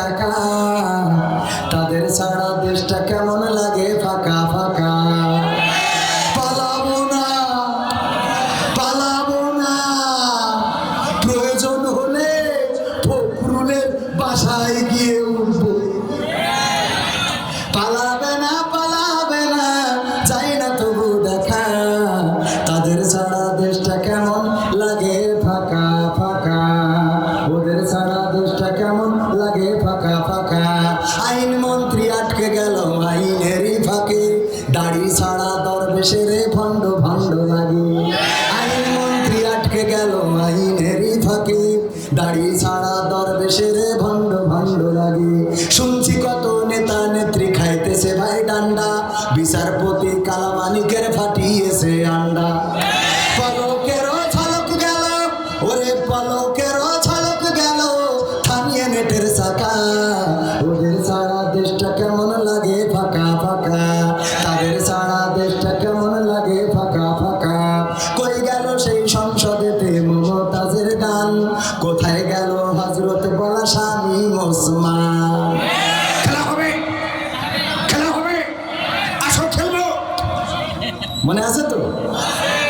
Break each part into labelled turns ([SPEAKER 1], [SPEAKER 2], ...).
[SPEAKER 1] টাকা তাদের ছাড়া দেশটা কেমন লাগে ফাঁকা ফাঁকা পালাবো না পালাবো না প্রয়োজন হলে ফখরুলের বাসায় গিয়ে উঠবো পালাবে না চাই না তবু দেখা তাদের ছাড়া দেশটা কেমন লাগে ফাঁকা ফাঁকা ওদের ছাড়া দেশটা কেমন লাগে ফাঁকা ফাঁকা আইন মন্ত্রী আটকে গেল আইনেরই ফাঁকে দাড়ি ছাড়া দরবেশের ভণ্ড ভণ্ড লাগে আইন মন্ত্রী আটকে গেল আইনেরই ফাঁকে দাড়ি ছাড়া দরবেশের ভণ্ড ভণ্ড লাগে শুনছি কত নেতা নেত্রী খাইতেছে ভাই ডান্ডা বিচারপতি কালামানিকের ফাটিয়েছে আন্ডা পলকেরও ঝলক গেল ওরে পলকেরও ঝলক গেল থামিয়ে নেটের চাকা ওদের ছাড়া দেশটা কেমন লাগে ফাঁকা ফাঁকা তাদের ছাড়া দেশটা কেমন লাগে ফাঁকা ফাঁকা কই গেল সেই সংসদেতে মমতাজের গান কোথায় গেল হযরত বলা স্বামী ওসমান খেলা হবে আসো খেলবো মনে আছে তো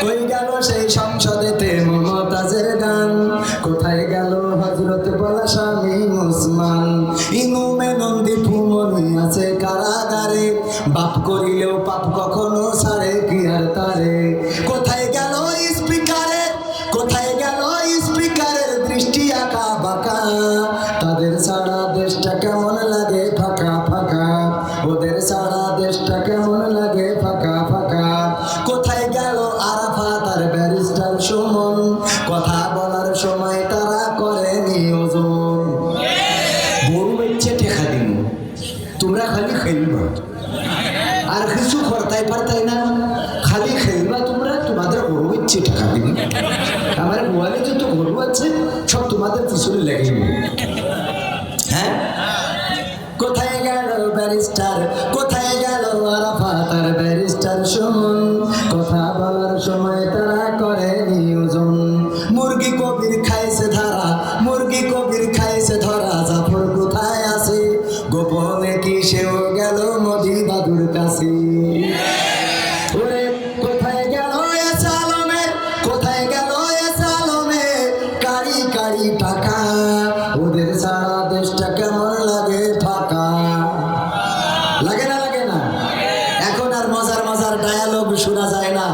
[SPEAKER 1] কই গেল সেই সংসদেতে মমতাজের গান কোথায় গেল হযরত বলা স্বামী ওসমান ইনুমে নন্দী ফুমনি আছে কারাগারে বাপ করিলেও পাপ কখনো ছাড়ে কি আর তারে কোথায় গেল স্পিকারের দৃষ্টি আঁকা বাঁকা তাদের ছাড়া দেশটা কেমন লাগে ফাঁকা ফাঁকা ওদের ছাড়া দেশটা কেমন লাগে ফাঁকা ফাঁকা কোথায় গেল আরাফাত আর ব্যারিস্টার সুমন কথা বলার সময় তারা করে নিয়োজন গরু বেচছে টেকা দিন তোমরা খালি খেলবা আর কিছু করতাই পারতাই না খালি খেলবা তোমরা তোমাদের গরু বেচছে টাকা দিন আমার গোয়ালে যত গরু আছে সব তোমাদের পিছনে লেগে হ্যাঁ কোথায় গেল ব্যারিস্টার কোথায় গেল আরাফাত আর ব্যারিস্টার সুমন কথা বলার সময় তারা করে নিয়োজন মুরগি কবির খাইছে ধরা জাফর কোথায় আছে গোপনে কি সেও গেল মোদি দাদুর কাছে ওরে কোথায় গেল কারি কারি টাকা ওদের সারা দেশটা কেমন লাগে ফাঁকা লাগে না এখন আর মজার ডায়ালগ শোনা যায় না